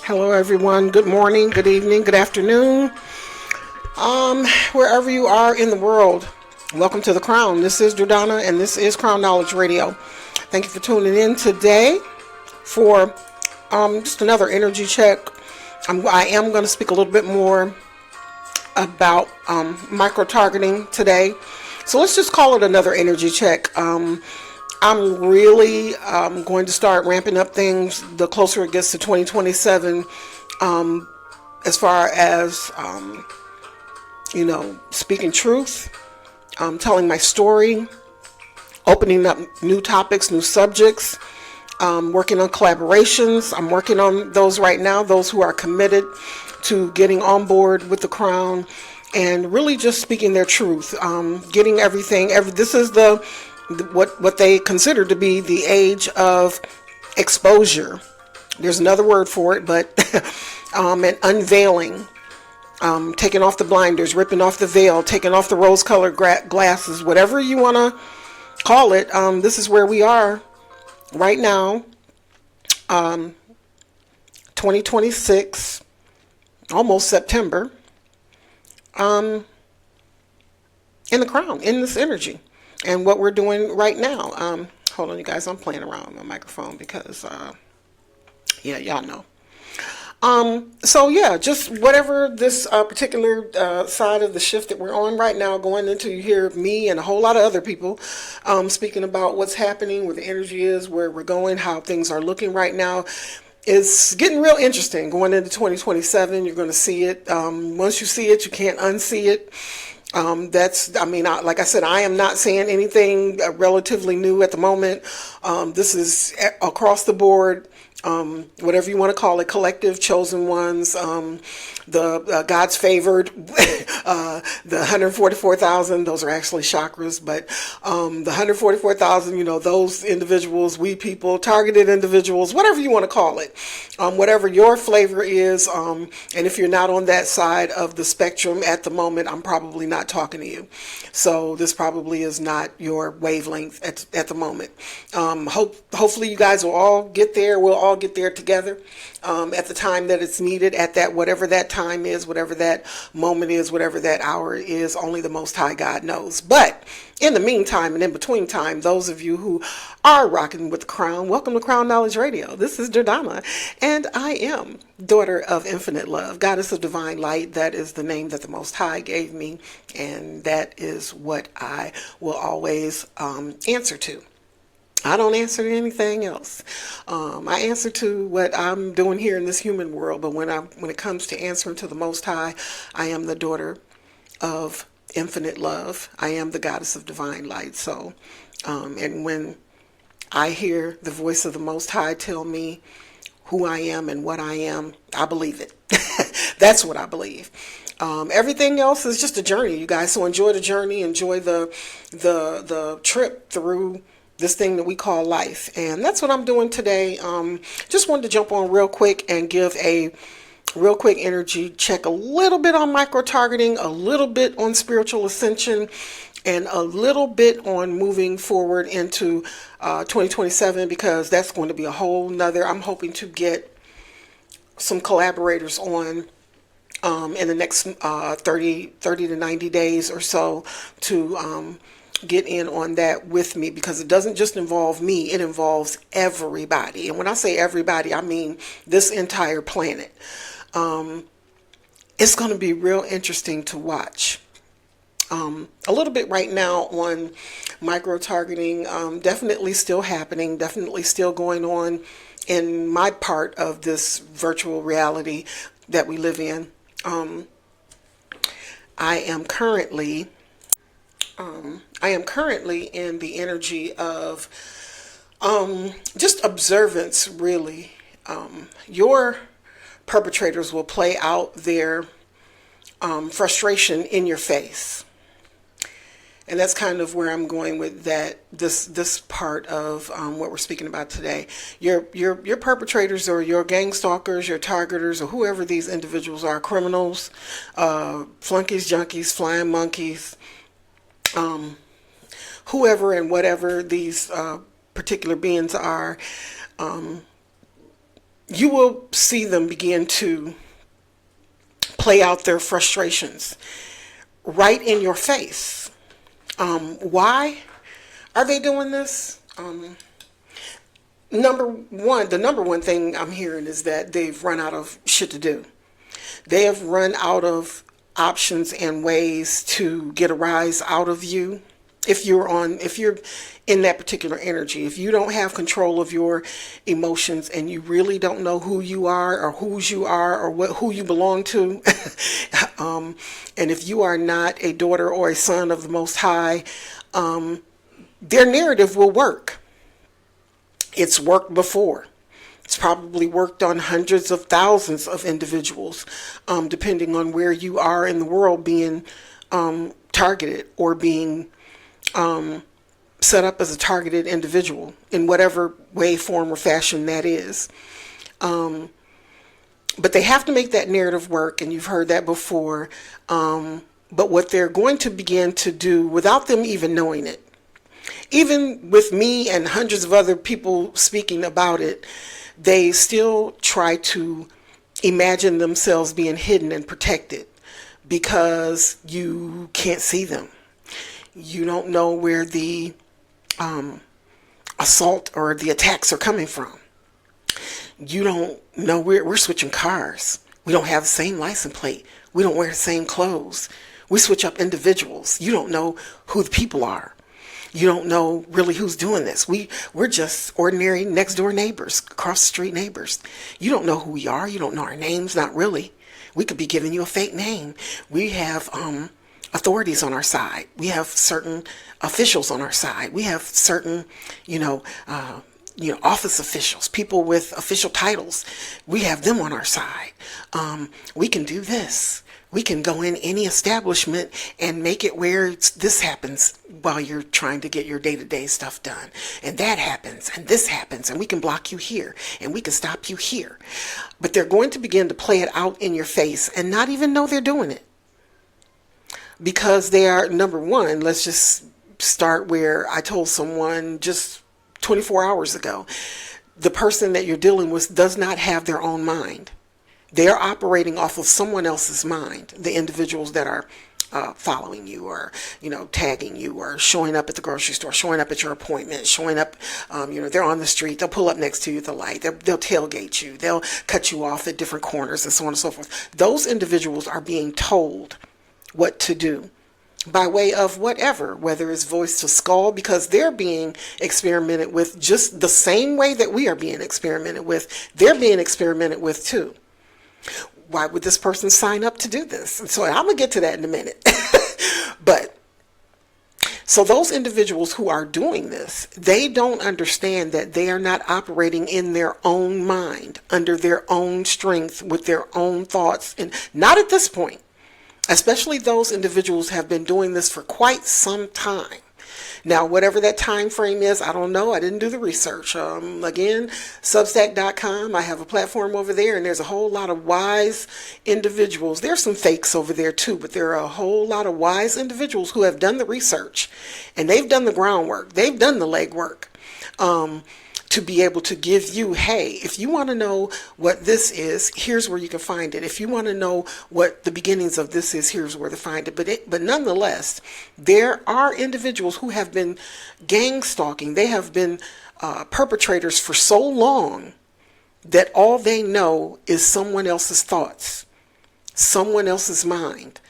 Hello, everyone. Good morning, good evening, good afternoon. Wherever you are in the world, welcome to The Crown. This is Jordana, and this is Crown Knowledge Radio. Thank you for tuning in today for just another energy check. I am going to speak a little bit more about micro-targeting today. So let's just call it another energy check. I'm really going to start ramping up things the closer it gets to 2027, as far as, speaking truth, telling my story, opening up new topics, new subjects, working on collaborations. I'm working on those right now, those who are committed to getting on board with the Crown and really just speaking their truth, getting everything. This is what they consider to be the age of exposure. There's another word for it, but an unveiling, taking off the blinders, ripping off the veil, taking off the rose-colored glasses, whatever you want to call it. This is where we are right now, 2026, almost September, in the Crown, in this energy. And what we're doing right now, hold on, you guys, I'm playing around with my microphone because, y'all know. Just whatever this particular side of the shift that we're on right now, going into, you hear me and a whole lot of other people speaking about what's happening, where the energy is, where we're going, how things are looking right now. It's getting real interesting going into 2027. You're going to see it. Once you see it, you can't unsee it. Like I said, I am not saying anything relatively new at the moment. This is across the board, whatever you want to call it, collective, chosen ones, the God's favored, the 144,000, those are actually chakras, but the 144,000, those individuals, we people, targeted individuals, whatever you want to call it, whatever your flavor is, and if you're not on that side of the spectrum at the moment, I'm probably not talking to you. So this probably is not your wavelength at the moment. Hopefully you guys will all get there. We'll all get there together at the time that it's needed, at that whatever that time is, whatever that moment is, whatever that hour is. Only the Most High God knows. But in the meantime and in between time, those of you who are rocking with the Crown, welcome to Crown Knowledge Radio. This is Jordana, and I am daughter of infinite love, goddess of divine light. That is the name that the Most High gave me, and that is what I will always answer to. I don't answer to anything else. I answer to what I'm doing here in this human world, but when it comes to answering to the Most High, I am the daughter of infinite love. I am the goddess of divine light. So, and when I hear the voice of the Most High tell me who I am and what I am, I believe it. That's what I believe. Everything else is just a journey, you guys. So enjoy the journey, enjoy the trip through this thing that we call life. And that's what I'm doing today. Just wanted to jump on real quick and give a real quick energy check, a little bit on micro-targeting, a little bit on spiritual ascension, and a little bit on moving forward into 2027, because that's going to be a whole nother. I'm hoping to get some collaborators on in the next 30 to 90 days or so to get in on that with me, because it doesn't just involve me, it involves everybody. And when I say everybody, I mean this entire planet. It's going to be real interesting to watch. A little bit right now on micro-targeting, definitely still happening, definitely still going on in my part of this virtual reality that we live in. I am currently in the energy of just observance, really. Your perpetrators will play out their frustration in your face. And that's kind of where I'm going with that. This part of what we're speaking about today. Your perpetrators or your gang stalkers, your targeters, or whoever these individuals are, criminals, flunkies, junkies, flying monkeys, whoever and whatever these particular beings are, you will see them begin to play out their frustrations right in your face. Why are they doing this? The number one thing I'm hearing is that they've run out of shit to do. They have run out of options and ways to get a rise out of you. If you're in that particular energy, if you don't have control of your emotions and you really don't know who you are or whose you are or who you belong to, and if you are not a daughter or a son of the Most High, their narrative will work. It's worked before. It's probably worked on hundreds of thousands of individuals, depending on where you are in the world being targeted or being set up as a targeted individual in whatever way, form, or fashion that is. But they have to make that narrative work, and you've heard that before. But what they're going to begin to do without them even knowing it, even with me and hundreds of other people speaking about it, they still try to imagine themselves being hidden and protected because you can't see them. You don't know where the assault or the attacks are coming from. You don't know we're switching cars. We don't have the same license plate. We don't wear the same clothes. We switch up individuals. You don't know who the people are. You don't know really who's doing this. We're just ordinary next door neighbors, across the street neighbors. You don't know who we are. You don't know our names. Not really. We could be giving you a fake name. We have authorities on our side. We have certain officials on our side. We have certain, office officials, people with official titles. We have them on our side. We can do this. We can go in any establishment and make it where this happens while you're trying to get your day-to-day stuff done. And that happens, and this happens, and we can block you here, and we can stop you here. But they're going to begin to play it out in your face and not even know they're doing it. Because they are, number one, let's just start where I told someone just 24 hours ago. The person that you're dealing with does not have their own mind. They're operating off of someone else's mind, the individuals that are following you or, tagging you or showing up at the grocery store, showing up at your appointment, showing up, they're on the street, they'll pull up next to you at the light, they'll tailgate you, they'll cut you off at different corners and so on and so forth. Those individuals are being told what to do by way of whatever, whether it's voice to skull, because they're being experimented with just the same way that we are being experimented with. They're being experimented with too. Why would this person sign up to do this? And so I'm going to get to that in a minute. But so those individuals who are doing this, they don't understand that they are not operating in their own mind, under their own strength, with their own thoughts, and not at this point. Especially those individuals have been doing this for quite some time. Now, whatever that time frame is, I don't know. I didn't do the research. Again, Substack.com. I have a platform over there, and there's a whole lot of wise individuals. There's some fakes over there too, but there are a whole lot of wise individuals who have done the research, and they've done the groundwork. They've done the legwork. To be able to give you, hey, if you want to know what this is, here's where you can find it. If you want to know what the beginnings of this is, here's where to find it. But nonetheless, there are individuals who have been gang stalking. They have been perpetrators for so long that all they know is someone else's thoughts, someone else's mind,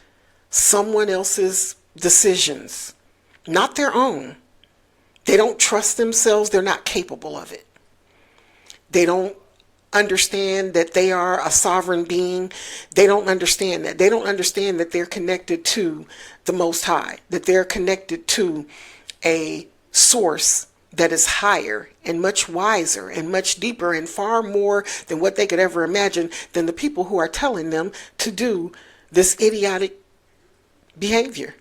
someone else's decisions, not their own. They don't trust themselves. They're not capable of it. They don't understand that they are a sovereign being. They don't understand that. They don't understand that they're connected to the Most High, that they're connected to a source that is higher and much wiser and much deeper and far more than what they could ever imagine than the people who are telling them to do this idiotic behavior.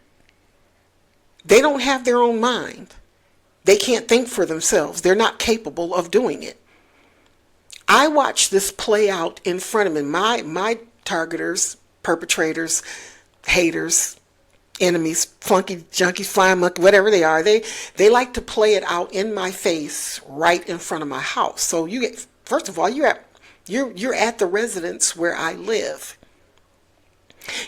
They don't have their own mind. They can't think for themselves. They're not capable of doing it. I watched this play out in front of me. My targeters, perpetrators, haters, enemies, flunky, junkies, flying monkey, whatever they are, they like to play it out in my face right in front of my house. So you get, first of all, you're at the residence where I live.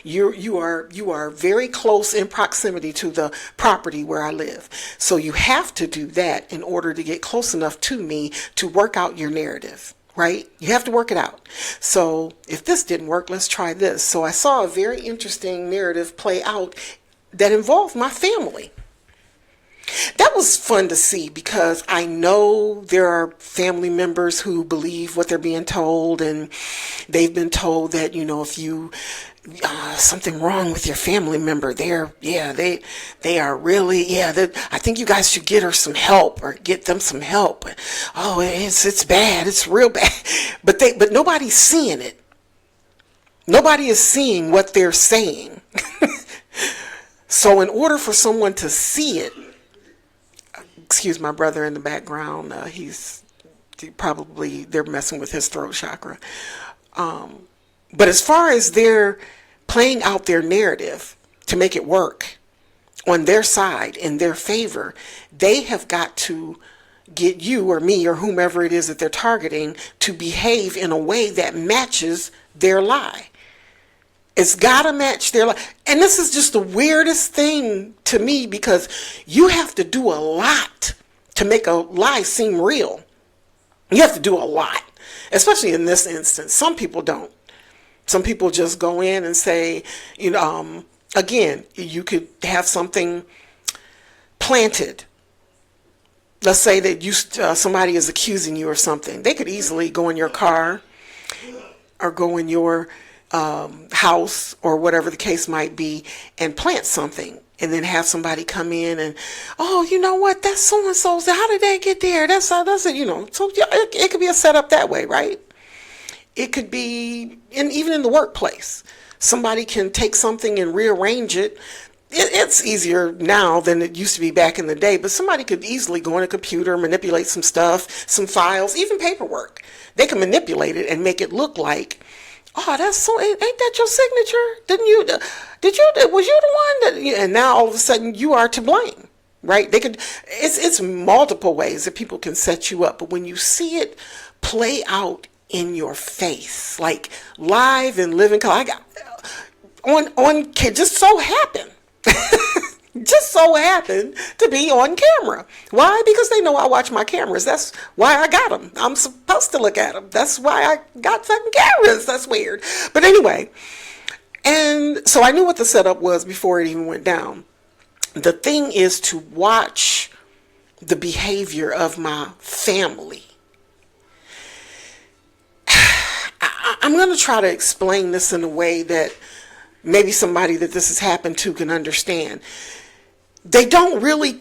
You are very close in proximity to the property where I live. So you have to do that in order to get close enough to me to work out your narrative, right? You have to work it out. So if this didn't work, let's try this. So I saw a very interesting narrative play out that involved my family. That was fun to see because I know there are family members who believe what they're being told, and they've been told that, if you something wrong with your family member, they are really, I think you guys should get her some help or get them some help. Oh, it's bad. It's real bad. But nobody's seeing it. Nobody is seeing what they're saying. So in order for someone to see it, excuse my brother in the background, they're messing with his throat chakra. But as far as they're playing out their narrative to make it work on their side, in their favor, they have got to get you or me or whomever it is that they're targeting to behave in a way that matches their lie. It's got to match their lie. And this is just the weirdest thing to me because you have to do a lot to make a lie seem real. You have to do a lot, especially in this instance. Some people don't. Some people just go in and say, again, you could have something planted. Let's say that somebody is accusing you of something. They could easily go in your car or go in your house or whatever the case might be and plant something, and then have somebody come in and, oh, you know what? That's so and so. How did they get there? That's it. So it could be a setup that way, right? It could be even in the workplace. Somebody can take something and rearrange it. It's easier now than it used to be back in the day, but somebody could easily go on a computer, manipulate some stuff, some files, even paperwork. They can manipulate it and make it look like, oh, that's so, ain't that your signature? Was you the one that, and now all of a sudden you are to blame, right? It's multiple ways that people can set you up, but when you see it play out in your face, like live and living color, I got on just so happened to be on camera. Why? Because they know I watch my cameras. That's why I got them. I'm supposed to look at them. That's why I got fucking cameras. That's weird. But anyway, and so I knew what the setup was before it even went down. The thing is to watch the behavior of my family. I'm going to try to explain this in a way that maybe somebody that this has happened to can understand. They don't really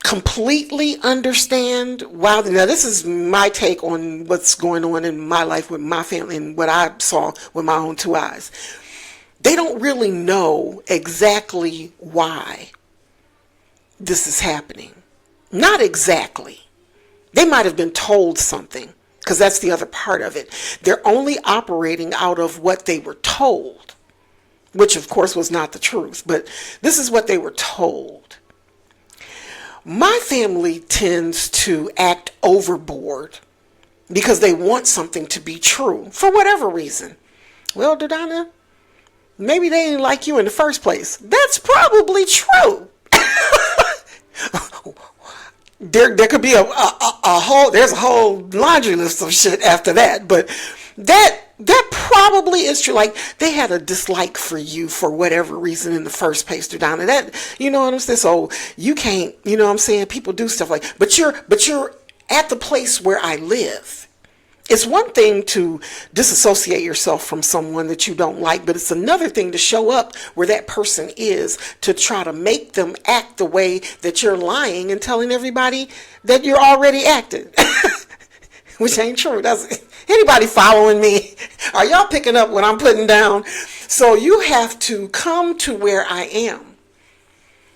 completely understand. Wow, now this is my take on what's going on in my life with my family and what I saw with my own two eyes. They don't really know exactly why this is happening. Not exactly. They might have been told something, because that's the other part of it. They're only operating out of what they were told, which of course was not the truth, but this is what they were told. My family tends to act overboard because they want something to be true for whatever reason. Well, Dodonna, maybe they didn't like you in the first place. That's probably true. There could be there's a whole laundry list of shit after that, but that probably is true. Like, they had a dislike for you for whatever reason in the first place, Dodonna. That, you know what I'm saying? So you can't, you know what I'm saying? People do stuff like, but you're at the place where I live. It's one thing to disassociate yourself from someone that you don't like, but it's another thing to show up where that person is to try to make them act the way that you're lying and telling everybody that you're already acting. which ain't true. Does anybody following me? Are y'all picking up what I'm putting down? So you have to come to where I am.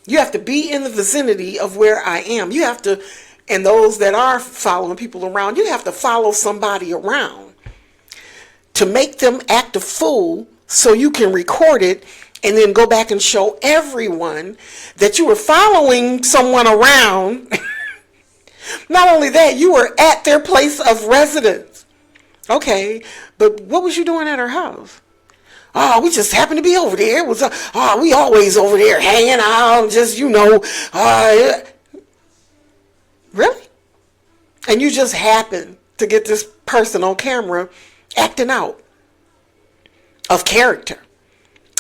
You have to be in the vicinity of where I am. You have to, and those that are following people around, you have to follow somebody around to make them act a fool so you can record it and then go back and show everyone that you were following someone around. Not only that, you were at their place of residence. Okay, but what was you doing at her house? Oh, we just happened to be over there. It was, we always over there hanging out, just, really? And you just happened to get this person on camera acting out of character,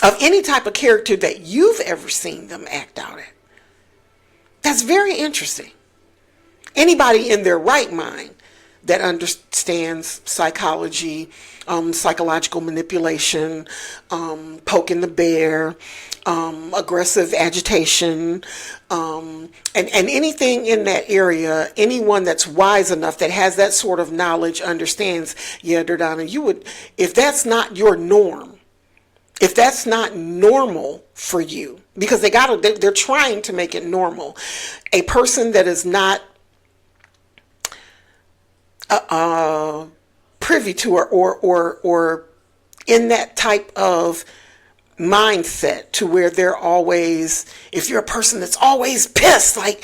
of any type of character that you've ever seen them act out in. That's very interesting. Anybody in their right mind that understands psychology, psychological manipulation, poking the bear, aggressive agitation, and anything in that area, anyone that's wise enough that has that sort of knowledge understands, yeah, Durdana, you would, if that's not your norm, if that's not normal for you, because they're trying to make it normal. A person that is not privy to or in that type of mindset to where they're always, if you're a person that's always pissed, like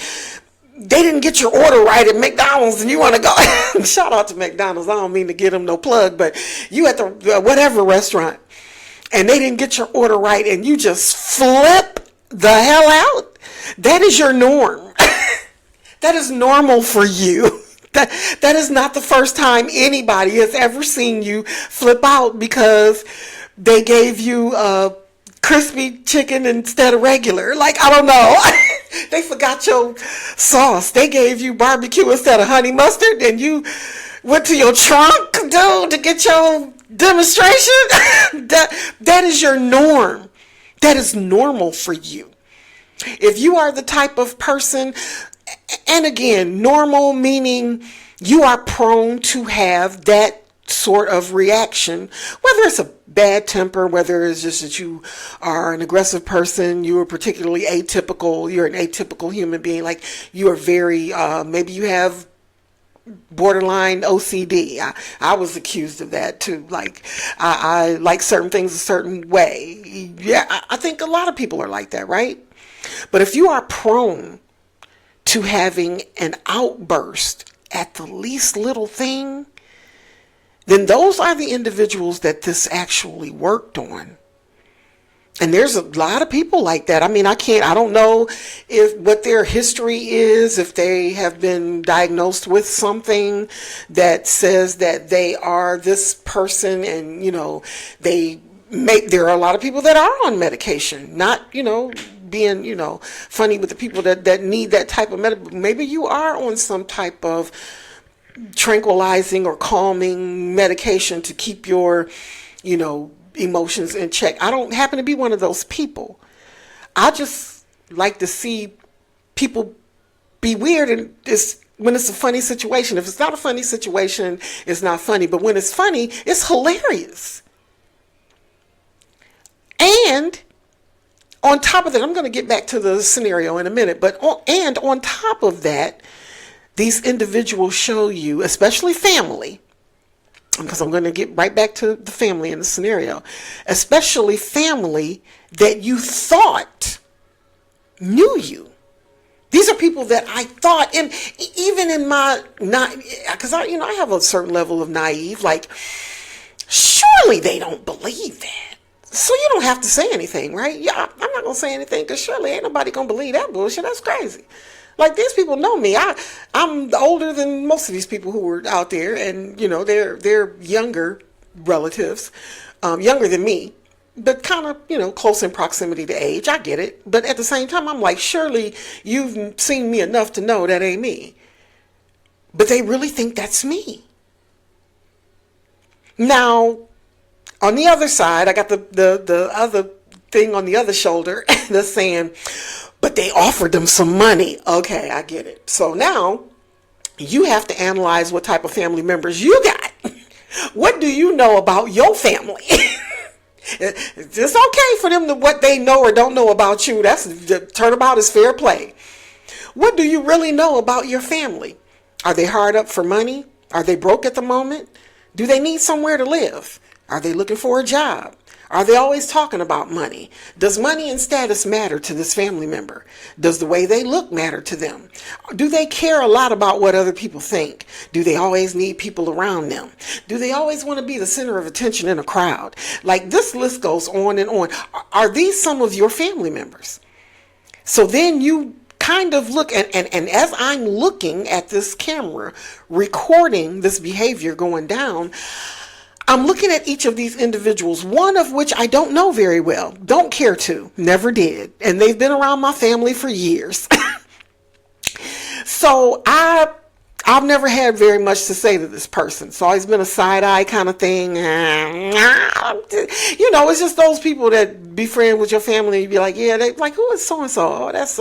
they didn't get your order right at McDonald's and you want to go, shout out to McDonald's, I don't mean to give them no plug, but you at the whatever restaurant and they didn't get your order right and you just flip the hell out, that is your norm. That is normal for you. That is not the first time anybody has ever seen you flip out because they gave you crispy chicken instead of regular. Like, I don't know. They forgot your sauce. They gave you barbecue instead of honey mustard and you went to your trunk, dude, to get your demonstration. That is your norm. That is normal for you. If you are the type of person, and again, normal meaning you are prone to have that sort of reaction, whether it's a bad temper, whether it's just that you are an aggressive person, you are particularly atypical, you're an atypical human being, like you are very, maybe you have borderline OCD. I was accused of that too. Like I like certain things a certain way. Yeah, I think a lot of people are like that, right? But if you are prone to having an outburst at the least little thing, then those are the individuals that this actually worked on. And there's a lot of people like that. I mean, I don't know what their history is, if they have been diagnosed with something that says that they are this person and, there are a lot of people that are on medication, not, being, funny with the people that need that type of medication. Maybe you are on some type of tranquilizing or calming medication to keep your, emotions in check. I don't happen to be one of those people. I just like to see people be weird, and when it's a funny situation. If it's not a funny situation, it's not funny. But when it's funny, it's hilarious. And on top of that, I'm going to get back to the scenario in a minute, but on top of that, these individuals show you, especially family, because I'm going to get right back to the family in the scenario, especially family that you thought knew you. These are people that I thought, and even in my, because I have a certain level of naive, like, surely they don't believe that. So you don't have to say anything, right? Yeah, I'm not going to say anything because surely ain't nobody going to believe that bullshit. That's crazy. Like, these people know me. I'm older than most of these people who were out there, and, they're younger relatives, younger than me, but kind of, close in proximity to age. I get it. But at the same time, I'm like, surely you've seen me enough to know that ain't me. But they really think that's me. Now, on the other side, I got the other thing on the other shoulder that's saying, but they offered them some money. Okay, I get it. So now you have to analyze what type of family members you got. What do you know about your family? It's okay for them to what they know or don't know about you. That's turnabout is fair play. What do you really know about your family? Are they hard up for money? Are they broke at the moment? Do they need somewhere to live? Are they looking for a job? Are they always talking about money? Does money and status matter to this family member? Does the way they look matter to them? Do they care a lot about what other people think? Do they always need people around them? Do they always want to be the center of attention in a crowd? Like, this list goes on and on. Are these some of your family members? So then you kind of look, and as I'm looking at this camera, recording this behavior going down, I'm looking at each of these individuals, one of which I don't know very well, don't care to, never did. And they've been around my family for years. So I've never had very much to say to this person. It's always been a side eye kind of thing. You know, it's just those people that be friends with your family and you be like, yeah, they like, who is so-and-so? Oh, that's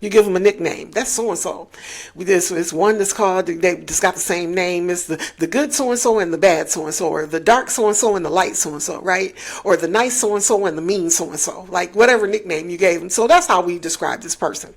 you give them a nickname. That's so-and-so. It's one that's called, they just got the same name. It's the good so-and-so and the bad so-and-so, or the dark so-and-so and the light so-and-so, right? Or the nice so-and-so and the mean so-and-so, like whatever nickname you gave them. So that's how we describe this person.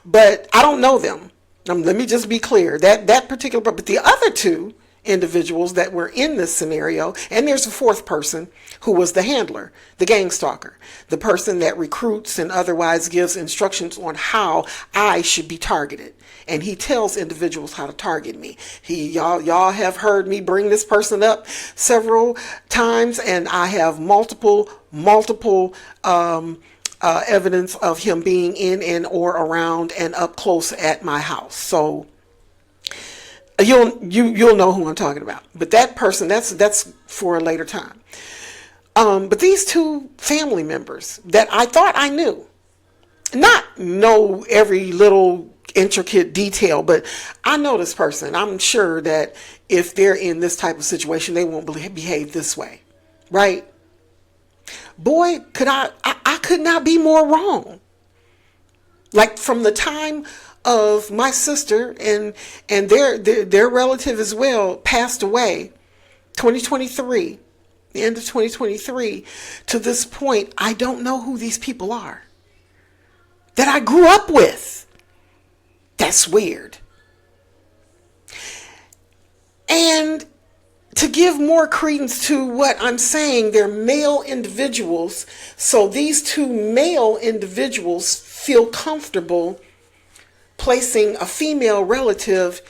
But I don't know them. Let me just be clear. That particular, but the other two individuals that were in this scenario, and there's a fourth person who was the handler, the gang stalker, the person that recruits and otherwise gives instructions on how I should be targeted. And he tells individuals how to target me. Y'all have heard me bring this person up several times, and I have multiple evidence of him being in and or around and up close at my house. So you'll know who I'm talking about. But that person, that's for a later time. But these two family members that I thought I knew, not know every little intricate detail, but I know this person. I'm sure that if they're in this type of situation, they won't behave this way, right? Boy, I could not be more wrong. Like, from the time of my sister and their relative as well passed away, 2023, the end of 2023, to this point, I don't know who these people are that I grew up with. That's weird. And to give more credence to what I'm saying, they're male individuals. So these two male individuals feel comfortable placing a female relative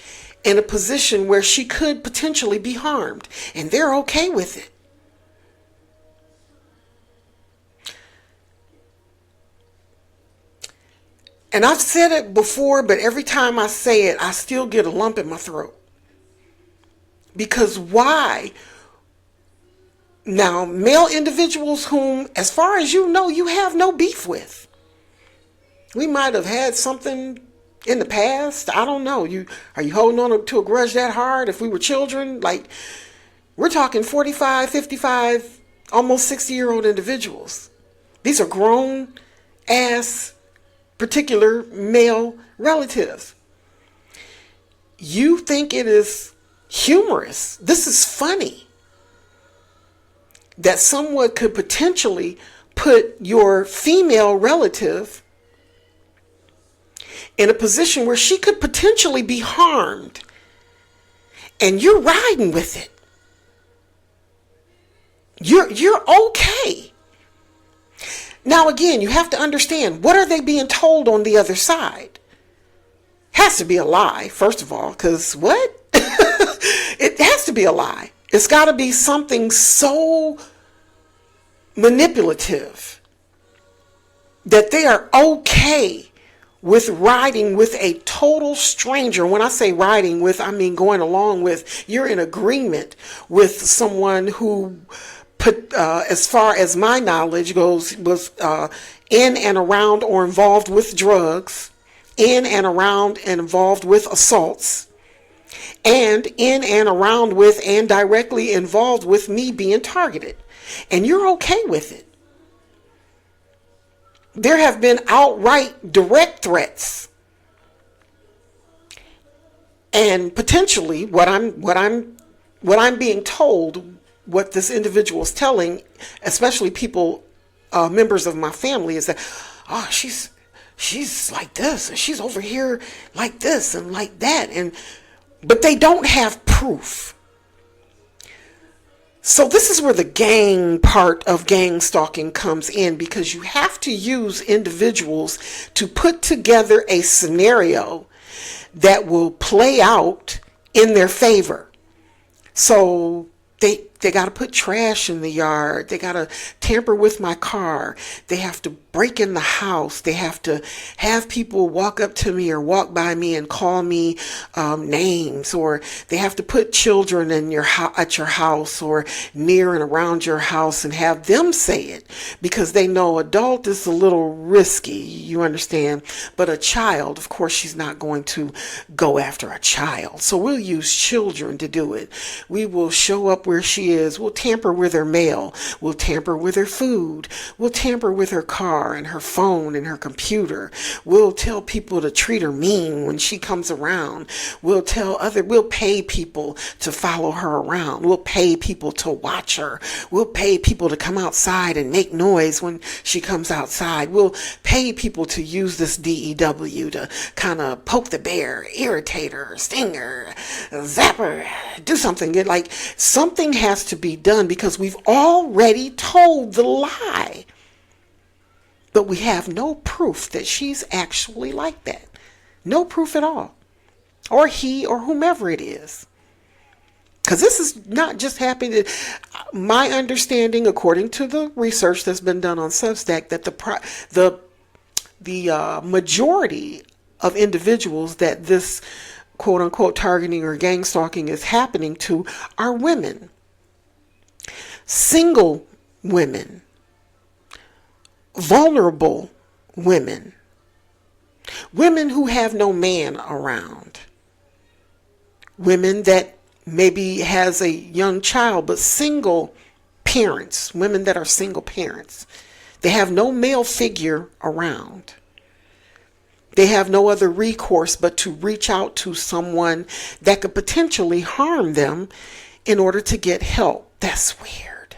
in a position where she could potentially be harmed. And they're okay with it. And I've said it before, but every time I say it, I still get a lump in my throat. Because why? Now, male individuals whom, as far as you know, you have no beef with. We might have had something in the past. I don't know. Are you holding on to a grudge that hard? If we were children, like, we're talking 45, 55, almost 60-year-old individuals. These are grown ass particular male relatives. You think it is humorous, this is funny, that someone could potentially put your female relative in a position where she could potentially be harmed, and you're riding with it. You're okay. Now again, you have to understand, what are they being told on the other side? Has to be a lie, first of all, because what? It has to be a lie. It's got to be something so manipulative that they are okay with riding with a total stranger. When I say riding with, I mean going along with, you're in agreement with someone who, as far as my knowledge goes, was in and around or involved with drugs, in and around and involved with assaults, and in and around with and directly involved with me being targeted. And you're okay with it. There have been outright direct threats. And potentially what I'm being told, what this individual is telling, especially people, members of my family, is that, oh, she's like this, and she's over here like this and like that, but they don't have proof. So this is where the gang part of gang stalking comes in, because you have to use individuals to put together a scenario that will play out in their favor. So they got to put trash in the yard. They got to tamper with my car. They have to break in the house. They have to have people walk up to me or walk by me and call me names, or they have to put children in at your house or near and around your house and have them say it, because they know adult is a little risky, you understand, but a child, of course, she's not going to go after a child. So we'll use children to do it. We will show up where she is. We'll tamper with her mail. We'll tamper with her food. We'll tamper with her car and her phone and her computer. We'll tell people to treat her mean when she comes around. We'll pay people to follow her around. We'll pay people to watch her. We'll pay people to come outside and make noise when she comes outside. We'll pay people to use this DEW to kind of poke the bear, irritate her, sting her, zap her, do something. Like, something has to be done, because we've already told the lie. But we have no proof that she's actually like that. No proof at all. Or he or whomever it is. Because this is not just happening. My understanding, according to the research that's been done on Substack, that the majority of individuals that this quote unquote targeting or gang stalking is happening to are women. Single women. Vulnerable women. Women who have no man around. Women that maybe has a young child, but single parents. Women that are single parents. They have no male figure around. They have no other recourse but to reach out to someone that could potentially harm them in order to get help. That's weird.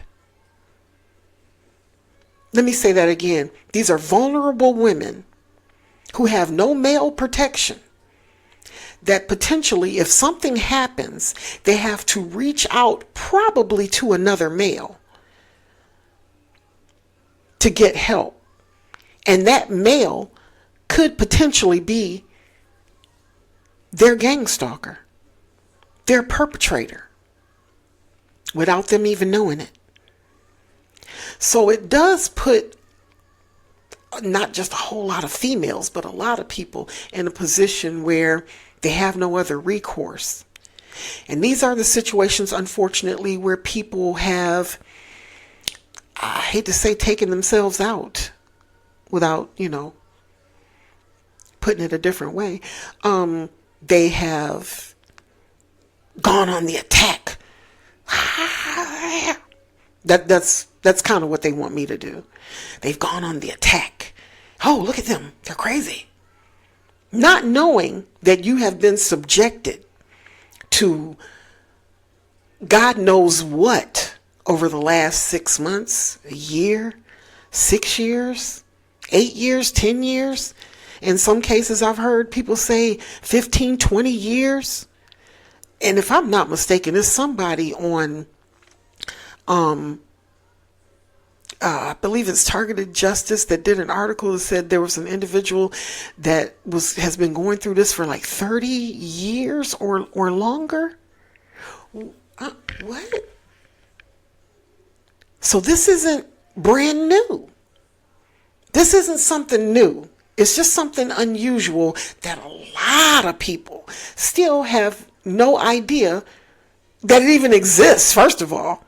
Let me say that again. These are vulnerable women who have no male protection, that potentially, if something happens, they have to reach out probably to another male to get help. And that male could potentially be their gang stalker, their perpetrator, without them even knowing it. So it does put not just a whole lot of females, but a lot of people in a position where they have no other recourse. And these are the situations, unfortunately, where people have, I hate to say, taken themselves out without, putting it a different way. They have gone on the attack. That's kind of what they want me to do. They've gone on the attack. Oh, look at them. They're crazy. Not knowing that you have been subjected to God knows what over the last 6 months, a year, 6 years, 8 years, 10 years. In some cases, I've heard people say 15, 20 years. And if I'm not mistaken, there's somebody on, I believe it's Targeted Justice, that did an article that said there was an individual that has been going through this for like 30 years or longer. What? So this isn't brand new. This isn't something new. It's just something unusual that a lot of people still have no idea that it even exists, first of all.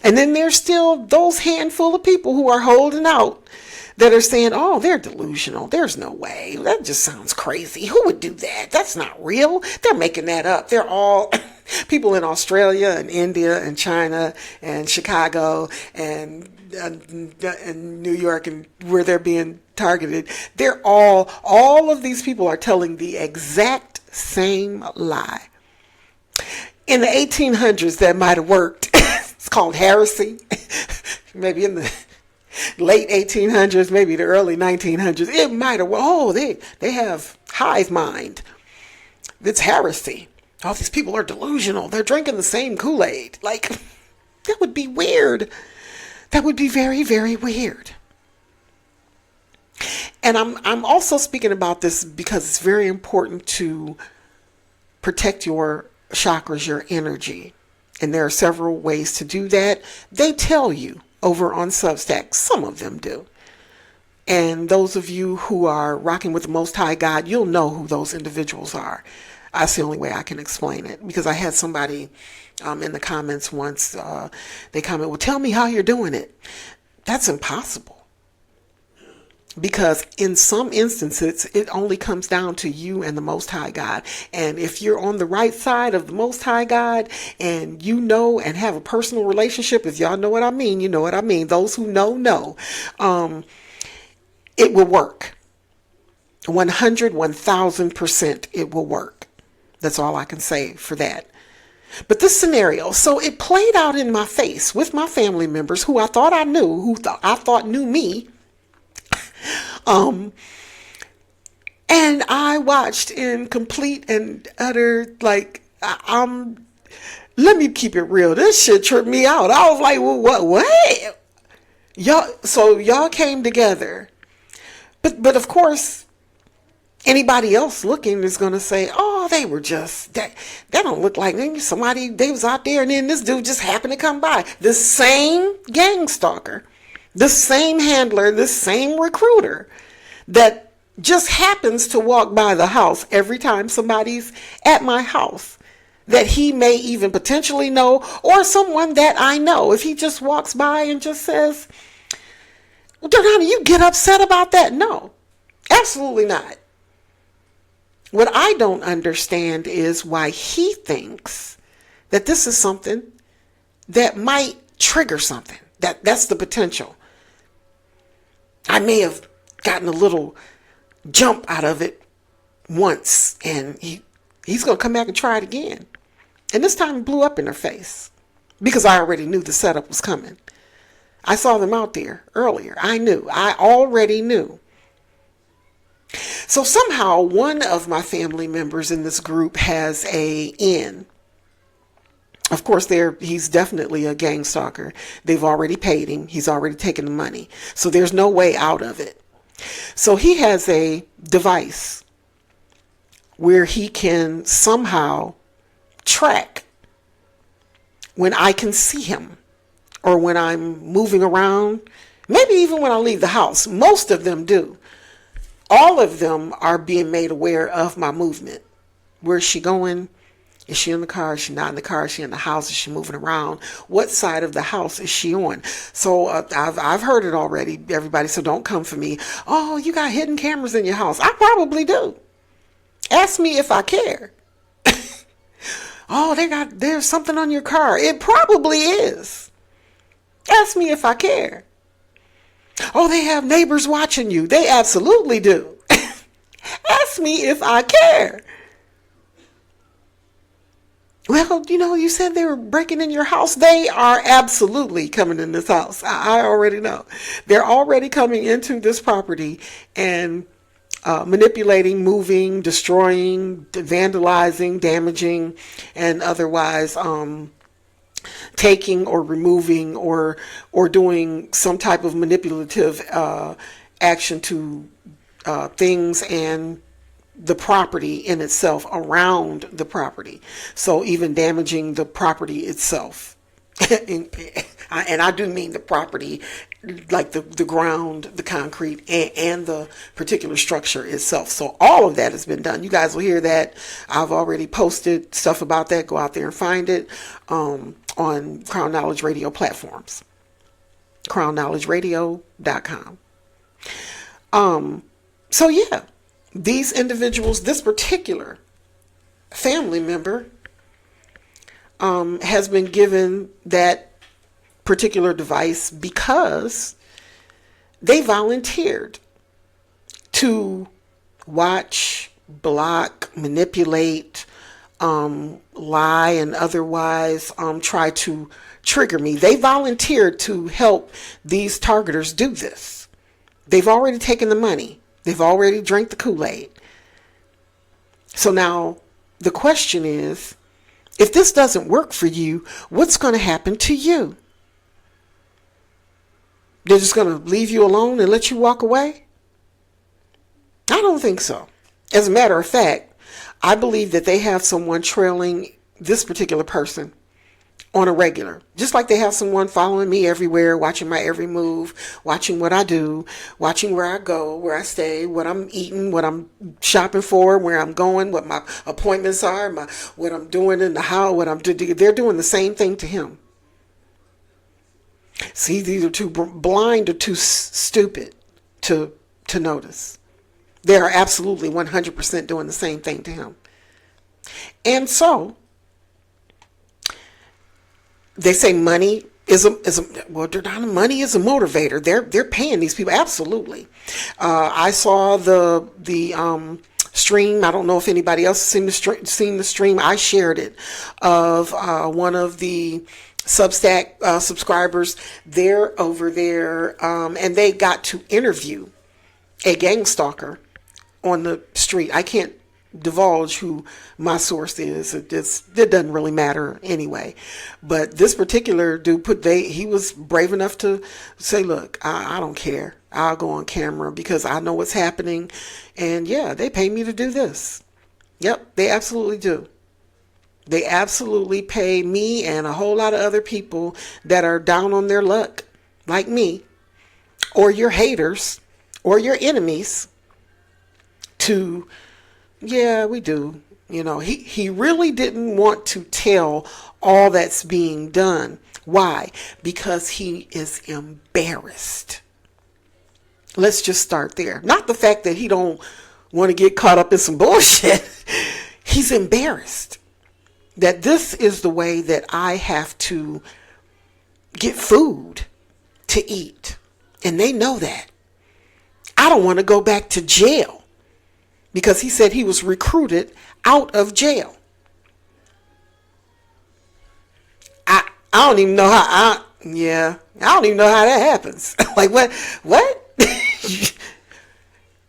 And then there's still those handful of people who are holding out that are saying, oh, they're delusional. There's no way. That just sounds crazy. Who would do that? That's not real. They're making that up. They're all people in Australia and India and China and Chicago and New York, and where they're being targeted. They're all of these people are telling the exact same lie. In the 1800s, that might have worked. It's called heresy. Maybe in the late 1800s, maybe the early 1900s, it might have, oh, they have hive mind. It's heresy. All these people are delusional. They're drinking the same Kool-Aid. Like, that would be weird. That would be very, very weird. And I'm also speaking about this because it's very important to protect your chakras, your energy. And there are several ways to do that. They tell you over on Substack. Some of them do. And those of you who are rocking with the Most High God, you'll know who those individuals are. That's the only way I can explain it. Because I had somebody in the comments once, they comment, well, tell me how you're doing it. That's impossible. Because in some instances, it only comes down to you and the Most High God. And if you're on the right side of the Most High God and you know and have a personal relationship, if y'all know what I mean, you know what I mean. Those who know. It will work. 1000% it will work. That's all I can say for that. But this scenario, so it played out in my face with my family members who I thought I knew, I thought knew me. And I watched in complete and utter, like, let me keep it real. This shit tripped me out. I was like, well, what? Y'all came together. But of course, anybody else looking is going to say, oh, they were just, that don't look like maybe somebody, they was out there and then this dude just happened to come by. The same gang stalker, the same handler, the same recruiter that just happens to walk by the house every time somebody's at my house that he may even potentially know, or someone that I know. If he just walks by and just says, well, Donnie, you get upset about that? No, absolutely not. What I don't understand is why he thinks that this is something that might trigger something. That's the potential. I may have gotten a little jump out of it once, and he's going to come back and try it again. And this time it blew up in her face because I already knew the setup was coming. I saw them out there earlier. I already knew. So somehow one of my family members in this group has a in. Of course, he's definitely a gang stalker. They've already paid him. He's already taken the money. So there's no way out of it. So he has a device where he can somehow track when I can see him or when I'm moving around, maybe even when I leave the house. Most of them do. All of them are being made aware of my movement. Where's she going? Is she in the car? Is she not in the car? Is she in the house? Is she moving around? What side of the house is she on? So I've heard it already, everybody, so don't come for me. Oh, you got hidden cameras in your house. I probably do. Ask me if I care. Oh, there's something on your car. It probably is. Ask me if I care. Oh, they have neighbors watching you. They absolutely do. Ask me if I care. Well, you said they were breaking in your house. They are absolutely coming in this house. I already know. They're already coming into this property and manipulating, moving, destroying, vandalizing, damaging, and otherwise taking or removing or doing some type of manipulative action to things and the property in itself, around the property. So even damaging the property itself. And I do mean the property, like the ground, the concrete, and the particular structure itself. So all of that has been done. You guys will hear that. I've already posted stuff about that. Go out there and find it on Crown Knowledge Radio platforms. crownknowledgeradio.com. So yeah, these individuals, this particular family member has been given that particular device because they volunteered to watch, block, manipulate, lie, and otherwise try to trigger me. They volunteered to help these targeters do this. They've already taken the money. They've already drank the Kool-Aid. So now the question is, if this doesn't work for you, what's going to happen to you? They're just going to leave you alone and let you walk away? I don't think so. As a matter of fact, I believe that they have someone trailing this particular person on a regular. Just like they have someone following me everywhere, watching my every move, watching what I do, watching where I go, where I stay, what I'm eating, what I'm shopping for, where I'm going, what my appointments are, what I'm doing in the house, what I'm doing. They're doing the same thing to him. See, these are too blind or too stupid to notice. They are absolutely 100% doing the same thing to him. And so they say money is money is a motivator. They're paying these people. Absolutely. I saw the stream. I don't know if anybody else has seen the stream. I shared it of one of the Substack subscribers. They're over there, and they got to interview a gang stalker on the street. I can't divulge who my source is. It doesn't really matter anyway. But this particular dude he was brave enough to say, look, I don't care. I'll go on camera because I know what's happening. And yeah, they pay me to do this. Yep, they absolutely do. They absolutely pay me and a whole lot of other people that are down on their luck, like me, or your haters, or your enemies, to, yeah, we do. You know, he really didn't want to tell all that's being done. Why? Because he is embarrassed. Let's just start there. Not the fact that he don't want to get caught up in some bullshit. He's embarrassed that this is the way that I have to get food to eat. And they know that. I don't want to go back to jail. Because he said he was recruited out of jail. I don't even know how I don't even know how that happens. Like what?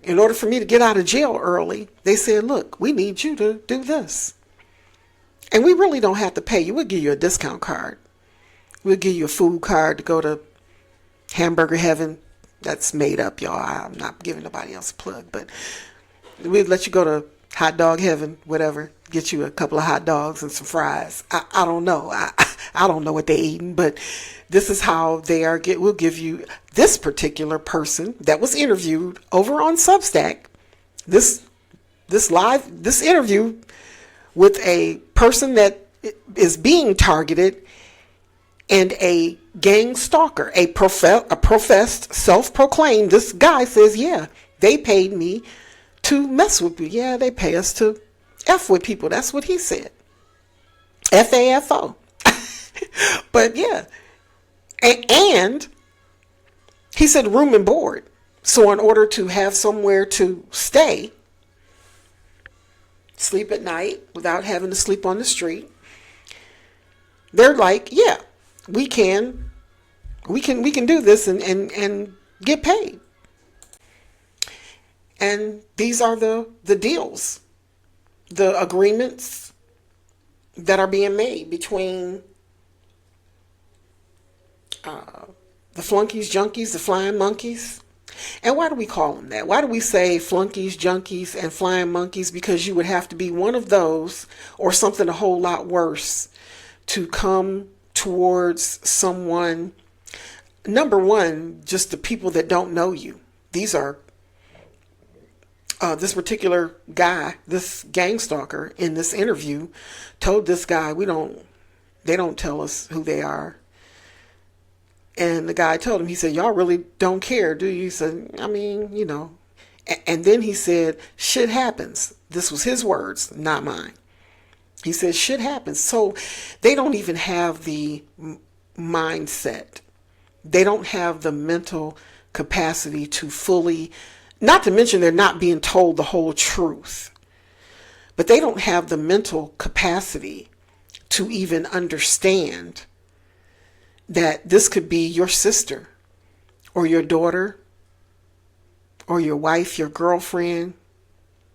In order for me to get out of jail early, they said, look, we need you to do this. And we really don't have to pay you. We'll give you a discount card. We'll give you a food card to go to Hamburger Heaven. That's made up, y'all. I'm not giving nobody else a plug, but we'd let you go to Hot Dog Heaven, whatever, get you a couple of hot dogs and some fries. I don't know. I don't know what they're eating, but this is how they are. We'll give you this particular person that was interviewed over on Substack. This interview with a person that is being targeted and a gang stalker, a professed, self-proclaimed. This guy says, yeah, they paid me to mess with you. Yeah, they pay us to F with people. That's what he said. FAFO. But yeah. And he said room and board. So in order to have somewhere to stay, sleep at night without having to sleep on the street, they're like, yeah, we can do this and get paid. And these are the deals, the agreements that are being made between the flunkies, junkies, the flying monkeys. And why do we call them that? Why do we say flunkies, junkies, and flying monkeys? Because you would have to be one of those or something a whole lot worse to come towards someone. Number one, just the people that don't know you. These are this particular guy, this gang stalker in this interview told this guy, they don't tell us who they are. And the guy told him, he said, y'all really don't care, do you? He said, I mean, you know. And then he said, shit happens. This was his words, not mine. He said, shit happens. So they don't even have the mindset. They don't have the mental capacity to fully, not to mention they're not being told the whole truth. but they don't have the mental capacity to even understand that this could be your sister or your daughter or your wife, your girlfriend,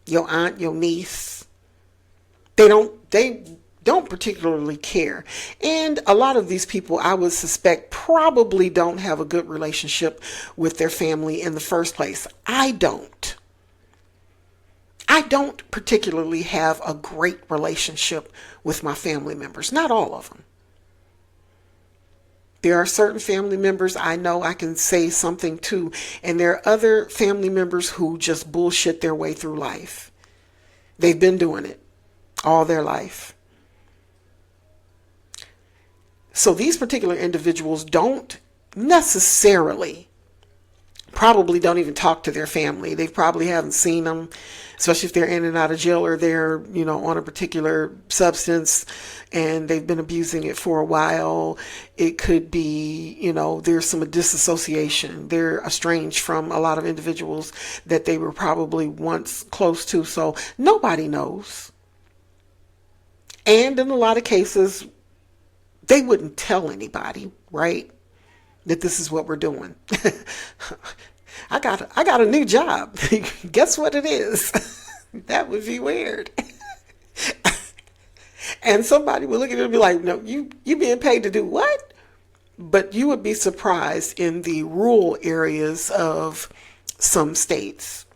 your aunt, your niece. They don't particularly care. And a lot of these people, I would suspect, probably don't have a good relationship with their family in the first place. I don't particularly have a great relationship with my family members. Not all of them. There are certain family members I know I can say something to, and there are other family members who just bullshit their way through life. They've been doing it all their life. So these particular individuals don't necessarily, probably don't even talk to their family. They probably haven't seen them, especially if they're in and out of jail or they're, on a particular substance and they've been abusing it for a while. It could be, there's some disassociation. They're estranged from a lot of individuals that they were probably once close to. So nobody knows. And in a lot of cases, they wouldn't tell anybody, right, that this is what we're doing. I got a new job. Guess what it is? That would be weird. And somebody would look at it and be like, no, you being paid to do what? But you would be surprised in the rural areas of some states,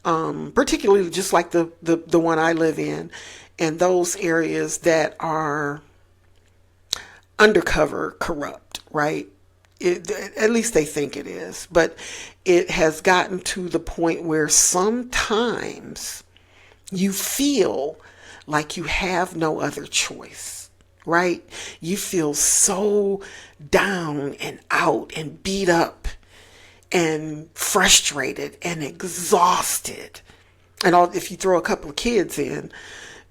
particularly just like the one I live in, and those areas that are undercover corrupt, right? At least they think it is. But it has gotten to the point where sometimes you feel like you have no other choice, right? You feel so down and out and beat up and frustrated and exhausted. And if you throw a couple of kids in,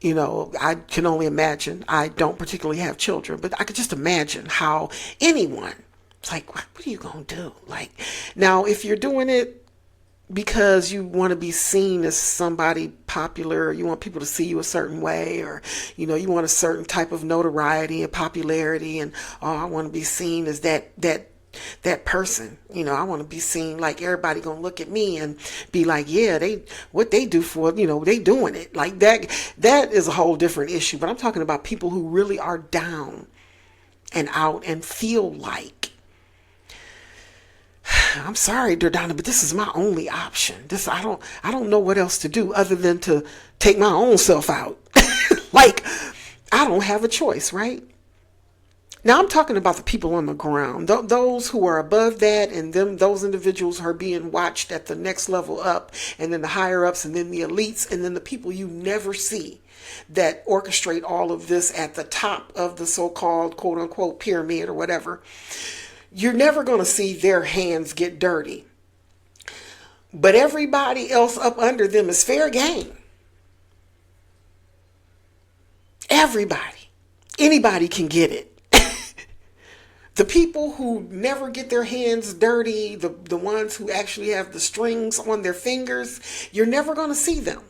I can only imagine. I don't particularly have children, but I could just imagine how anyone, it's like, what are you going to do? Like, now, if you're doing it because you want to be seen as somebody popular, or you want people to see you a certain way, or, you want a certain type of notoriety and popularity, and, oh, I want to be seen as that person, I want to be seen like everybody gonna look at me and be like, yeah, what they do for, they doing it like that. That is a whole different issue. But I'm talking about people who really are down and out and feel like, I'm sorry, Dordana, but this is my only option. I don't know what else to do other than to take my own self out. Like, I don't have a choice, right? Now, I'm talking about the people on the ground, those who are above that, and those individuals who are being watched at the next level up, and then the higher ups, and then the elites, and then the people you never see that orchestrate all of this at the top of the so-called quote unquote pyramid or whatever. You're never going to see their hands get dirty. But everybody else up under them is fair game. Everybody. Anybody can get it. The people who never get their hands dirty, the ones who actually have the strings on their fingers, you're never going to see them.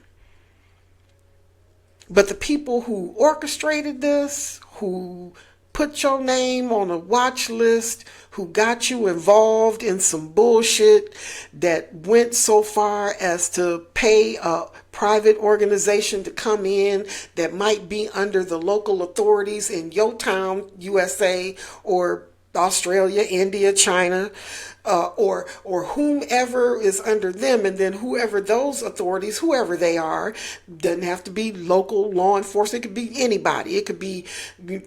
But the people who orchestrated this, who put your name on a watch list, who got you involved in some bullshit that went so far as to pay a private organization to come in that might be under the local authorities in your town, USA, or Australia, India, China, or whomever is under them, and then whoever those authorities, whoever they are, doesn't have to be local law enforcement. It could be anybody. It could be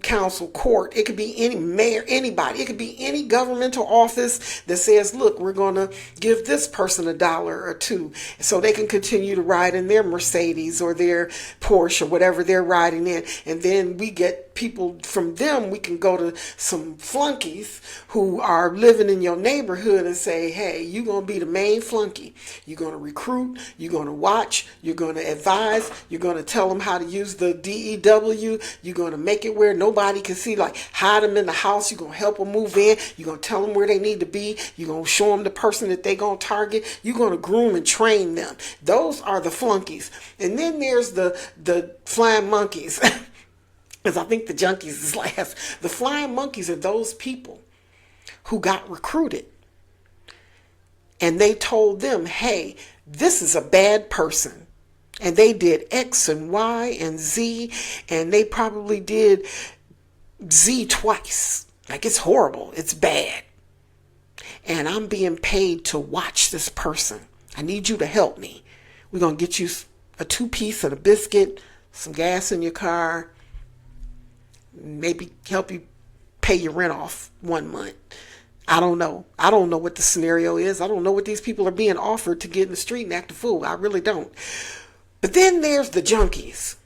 council, court. It could be any mayor, anybody. It could be any governmental office that says, look, we're going to give this person $1 or $2 so they can continue to ride in their Mercedes or their Porsche or whatever they're riding in. And then we get people from them, we can go to some flunkies who are living in your neighborhood and say, hey, you're going to be the main flunky. You're going to recruit, you're going to watch, you're going to advise, you're going to tell them how to use the DEW, you're going to make it where nobody can see, like hide them in the house, you're going to help them move in, you're going to tell them where they need to be, you're going to show them the person that they're going to target, you're going to groom and train them. Those are the flunkies. And then there's the flying monkeys. Because I think the junkies is last. The flying monkeys are those people who got recruited. And they told them, hey, this is a bad person. And they did X and Y and Z. And they probably did Z twice. Like, it's horrible. It's bad. And I'm being paid to watch this person. I need you to help me. We're going to get you a 2-piece and a biscuit, some gas in your car, maybe help you pay your rent off 1 month. I don't know. I don't know what the scenario is. I don't know what these people are being offered to get in the street and act a fool. I really don't. But then there's the junkies.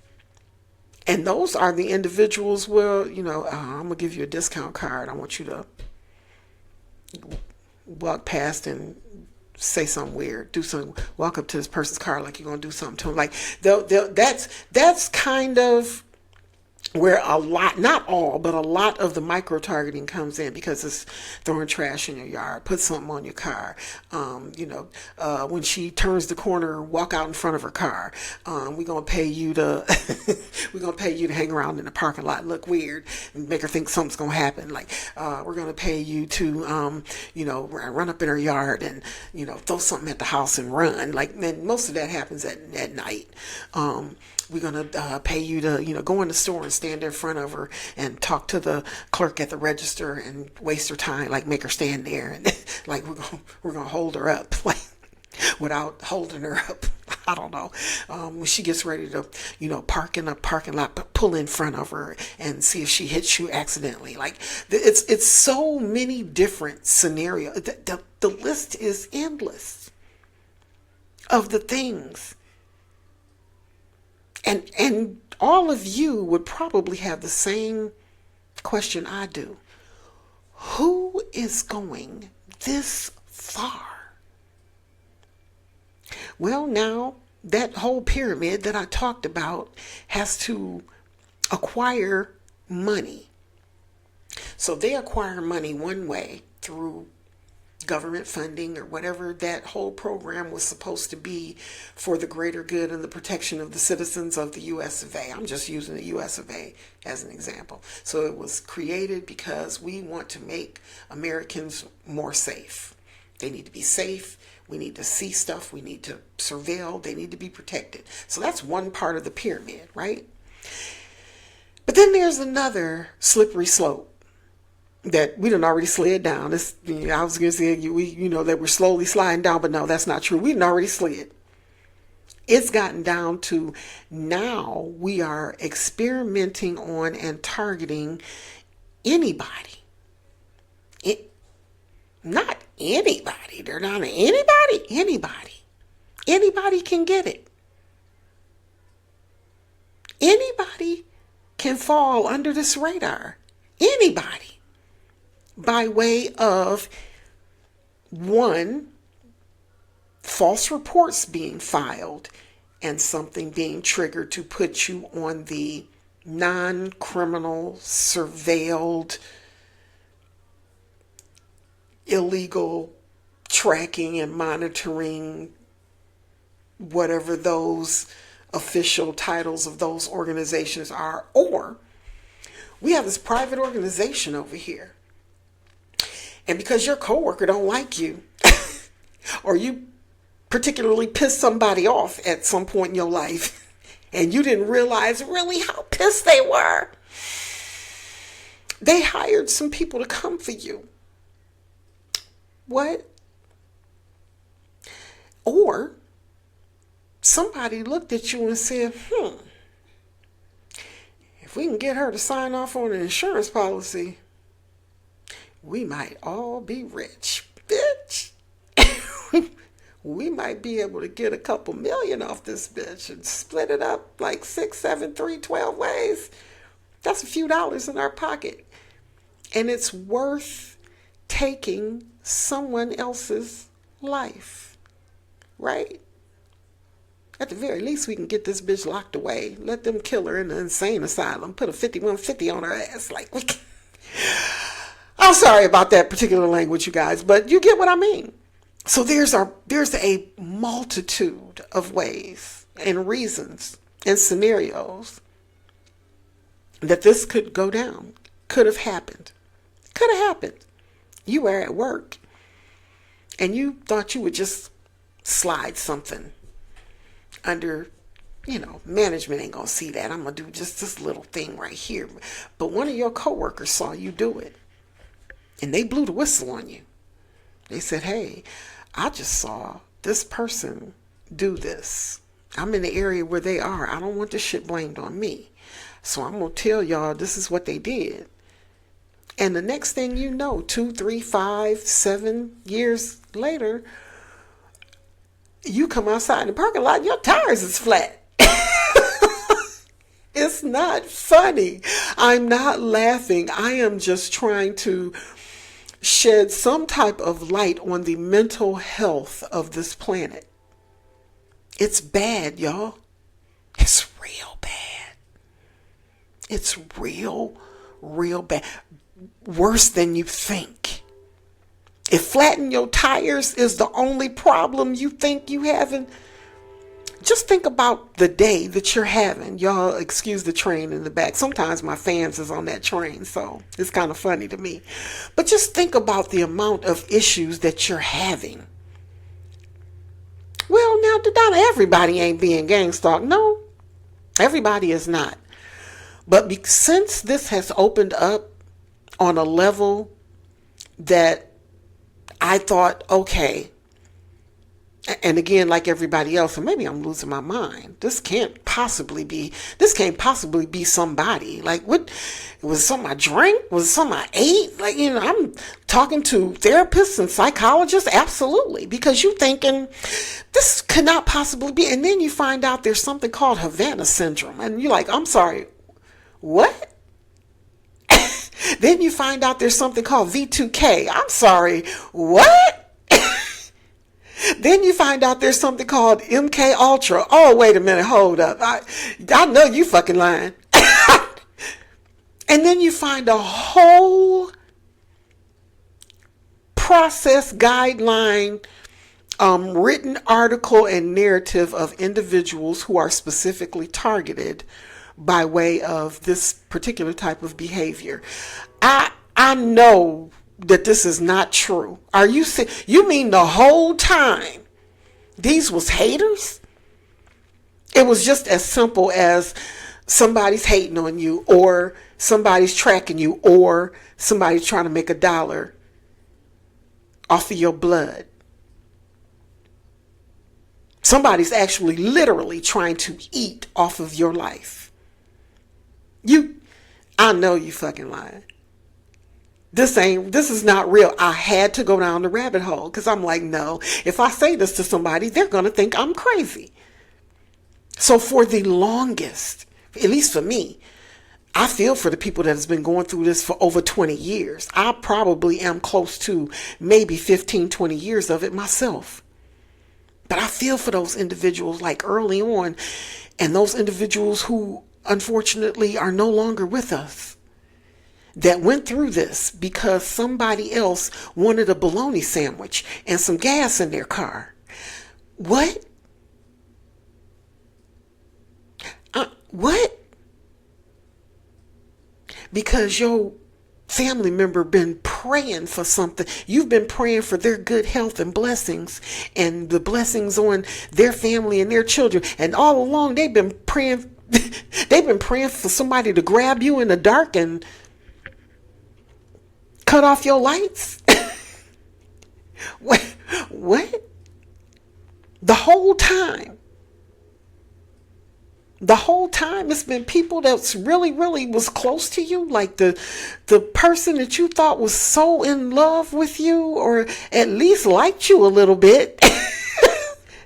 And those are the individuals, well, I'm going to give you a discount card. I want you to walk past and say something weird, do something, walk up to this person's car like you're going to do something to them. Like, that's kind of where a lot, not all, but a lot of the micro-targeting comes in, because it's throwing trash in your yard, put something on your car, when she turns the corner, walk out in front of her car, we're going to pay you to hang around in the parking lot, look weird, and make her think something's going to happen. Like, we're going to pay you to, run up in her yard and, throw something at the house and run. Like, then most of that happens at night. We're going to pay you to, go in the store and stand in front of her and talk to the clerk at the register and waste her time, like make her stand there. And like, we're going to hold her up, like, without holding her up. I don't know. When she gets ready to, park in a parking lot, pull in front of her and see if she hits you accidentally. Like, it's so many different scenarios. The list is endless of the things. And all of you would probably have the same question I do. Who is going this far? Well, now, that whole pyramid that I talked about has to acquire money. So they acquire money one way, through government funding or whatever that whole program was supposed to be for the greater good and the protection of the citizens of the US of A. I'm just using the US of A as an example. So it was created because we want to make Americans more safe. They need to be safe. We need to see stuff. We need to surveil. They need to be protected. So that's one part of the pyramid, right? But then there's another slippery slope that we done already slid down. I was going to say, that we're slowly sliding down, but no, that's not true. We done already slid. It's gotten down to now we are experimenting on and targeting anybody. Not anybody. They're not anybody. Anybody. Anybody can get it. Anybody can fall under this radar. Anybody. By way of, one, false reports being filed and something being triggered to put you on the non-criminal, surveilled, illegal tracking and monitoring, whatever those official titles of those organizations are. Or we have this private organization over here, and because your coworker don't like you, or you particularly pissed somebody off at some point in your life, and you didn't realize really how pissed they were, they hired some people to come for you. What? Or somebody looked at you and said, if we can get her to sign off on an insurance policy, we might all be rich, bitch. We might be able to get a couple million off this bitch and split it up like 6, 7, 3, 12 ways. That's a few dollars in our pocket. And it's worth taking someone else's life, right? At the very least, we can get this bitch locked away. Let them kill her in an insane asylum. Put a 5150 on her ass. Like, I'm sorry about that particular language, you guys, but you get what I mean. So there's a multitude of ways and reasons and scenarios that this could go down. Could have happened. Could have happened. You were at work and you thought you would just slide something under, management ain't gonna see that. I'm gonna do just this little thing right here. But one of your coworkers saw you do it and they blew the whistle on you. They said, hey, I just saw this person do this. I'm in the area where they are. I don't want this shit blamed on me. So I'm going to tell y'all this is what they did. And the next thing you know, 2, 3, 5, 7 years later, you come outside in the parking lot, your tires is flat. It's not funny. I'm not laughing. I am just trying to shed some type of light on the mental health of this planet. It's bad, y'all. It's real bad. It's real bad. Worse than you think. If flattening your tires is the only problem you think you having, just think about the day that you're having. Y'all excuse the train in the back. Sometimes my fans is on that train, so it's kind of funny to me. But just think about the amount of issues that you're having. Well, now, not everybody ain't being gang stalked. No, everybody is not. But since this has opened up on a level that I thought, okay, and again, like everybody else, and maybe I'm losing my mind. This can't possibly be somebody. Like, what? Was it something I drank? Was it something I ate? Like, I'm talking to therapists and psychologists. Absolutely. Because you thinking this could not possibly be. And then you find out there's something called Havana syndrome. And you're like, I'm sorry, what? Then you find out there's something called V2K. I'm sorry, what? Then you find out there's something called MK Ultra. Oh, wait a minute, hold up. I know you fucking lying. And then you find a whole process guideline, written article and narrative of individuals who are specifically targeted by way of this particular type of behavior. I know that this is not true. Are you you mean the whole time these was haters? It was just as simple as somebody's hating on you, or somebody's tracking you, or somebody's trying to make $1 off of your blood. Somebody's actually literally trying to eat off of your life. I know you fucking lying. This is not real. I had to go down the rabbit hole because I'm like, no, if I say this to somebody, they're going to think I'm crazy. So for the longest, at least for me, I feel for the people that has been going through this for over 20 years. I probably am close to maybe 15, 20 years of it myself. But I feel for those individuals like early on, and those individuals who unfortunately are no longer with us, that went through this because somebody else wanted a bologna sandwich and some gas in their car. What? What? Because your family member been praying for something. You've been praying for their good health and blessings, and the blessings on their family and their children. And all along they've been praying for somebody to grab you in the dark and cut off your lights? What? The whole time it's been people that's really was close to you, like the person that you thought was so in love with you, or at least liked you a little bit.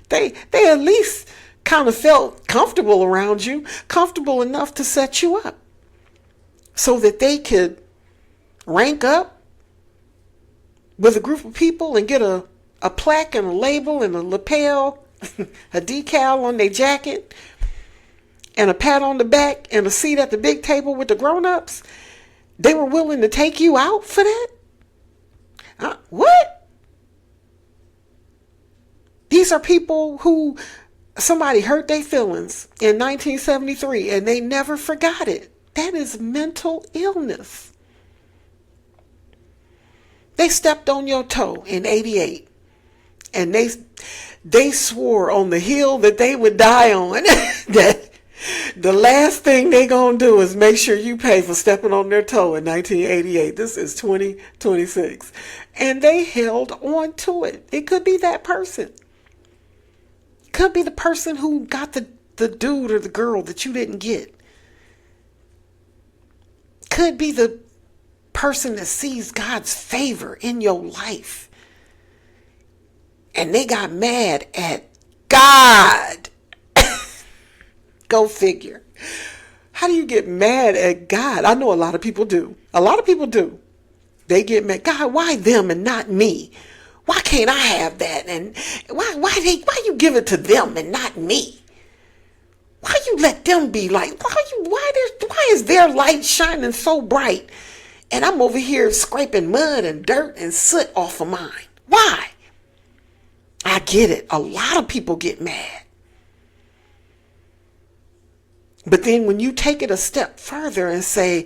they at least kind of felt comfortable around you, comfortable enough to set you up. so that they could rank up with a group of people and get a plaque and a label and a lapel, a decal on their jacket, and a pat on the back and a seat at the big table with the grown-ups. They were willing to take you out for that? What? These are people who somebody hurt their feelings in 1973 and they never forgot it. That is mental illness. They stepped on your toe in 88 and they swore on the hill that they would die on that the last thing they gonna do is make sure you pay for stepping on their toe in 1988. This is 2026. And they held on to it. It could be that person. Could be the person who got the dude or the girl that you didn't get. Could be the person that sees God's favor in your life. And they got mad at God. Go figure. How do you get mad at God? I know a lot of people do. A lot of people do. They get mad. God, why them and not me? Why can't I have that? And why you give it to them and not me? Why you let them be like? Why is their light shining so bright, and I'm over here scraping mud and dirt and soot off of mine? Why? I get it. A lot of people get mad. But then when you take it a step further and say,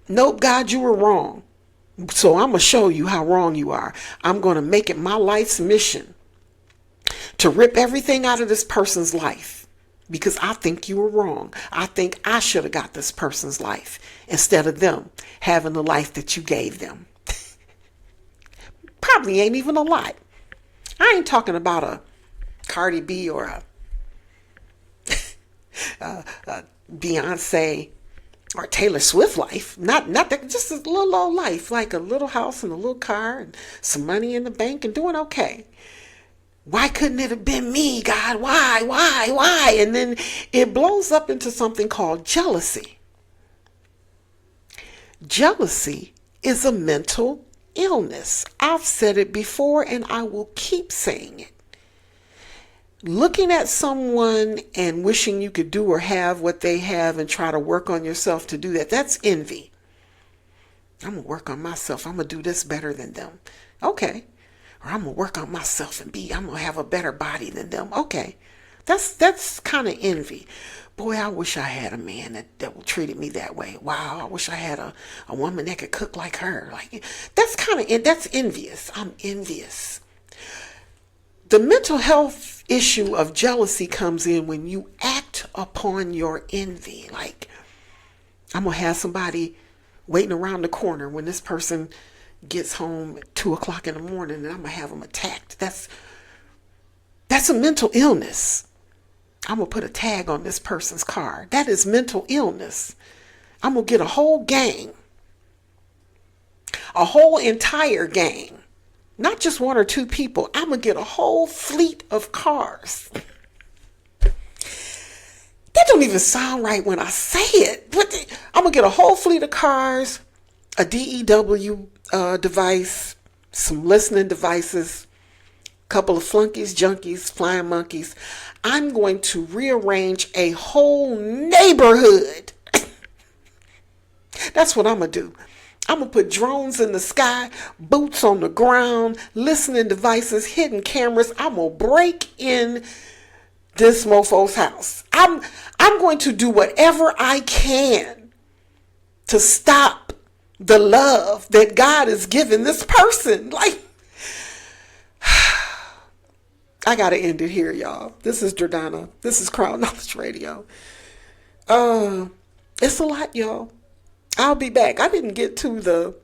nope, God, you were wrong. So I'm going to show you how wrong you are. I'm going to make it my life's mission to rip everything out of this person's life because I think you were wrong. I think I should have got this person's life instead of them having the life that you gave them. Probably ain't even a lot. I ain't talking about a Cardi B or a Beyonce or Taylor Swift life. Not that, just a little old life, like a little house and a little car and some money in the bank and doing okay. Why couldn't it have been me, God? Why? And then it blows up into something called jealousy. Jealousy is a mental illness. I've said it before and I will keep saying it. Looking at someone and wishing you could do or have what they have and try to work on yourself to do that, that's envy. I'm going to work on myself. I'm going to do this better than them. Okay. Or I'm going to work on myself and I'm going to have a better body than them. Okay. That's kind of envy. Boy, I wish I had a man that treated me that way. Wow, I wish I had a woman that could cook like her. Like that's envious. I'm envious. The mental health issue of jealousy comes in when you act upon your envy. Like, I'm going to have somebody waiting around the corner when this person gets home at 2:00 in the morning and I'm going to have them attacked. That's a mental illness. I'm going to put a tag on this person's car. That is mental illness. I'm going to get a whole gang, a whole entire gang. Not just one or two people. I'm going to get a whole fleet of cars. That don't even sound right when I say it. But I'm going to get a whole fleet of cars, a DEW device, some listening devices, a couple of flunkies, junkies, flying monkeys. I'm going to rearrange a whole neighborhood. That's what I'm going to do. I'm going to put drones in the sky, boots on the ground, listening devices, hidden cameras. I'm going to break in this mofo's house. I'm going to do whatever I can to stop the love that God has given this person. Like, I got to end it here, y'all. This is Jordana. This is Crown Knowledge Radio. It's a lot, y'all. I'll be back. I didn't get to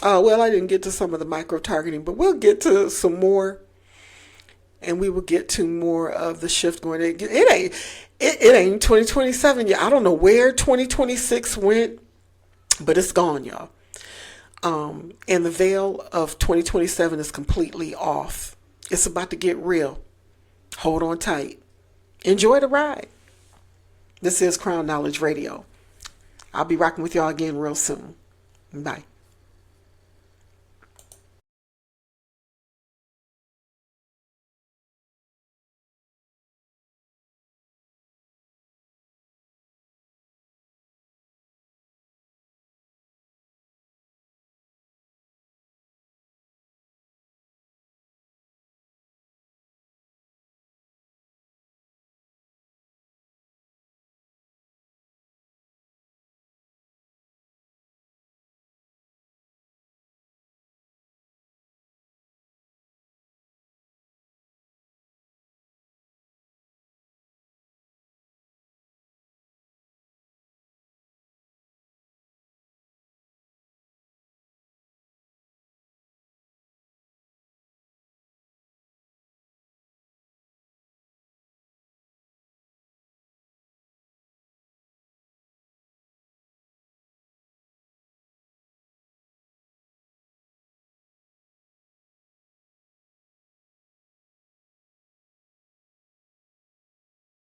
I didn't get to some of the micro-targeting, but we'll get to some more, and we will get to more of the shift going. It ain't 2027 yet. I don't know where 2026 went, but it's gone, y'all. And the veil of 2027 is completely off. It's about to get real. Hold on tight. Enjoy the ride. This is Crown Knowledge Radio. I'll be rocking with y'all again real soon. Bye.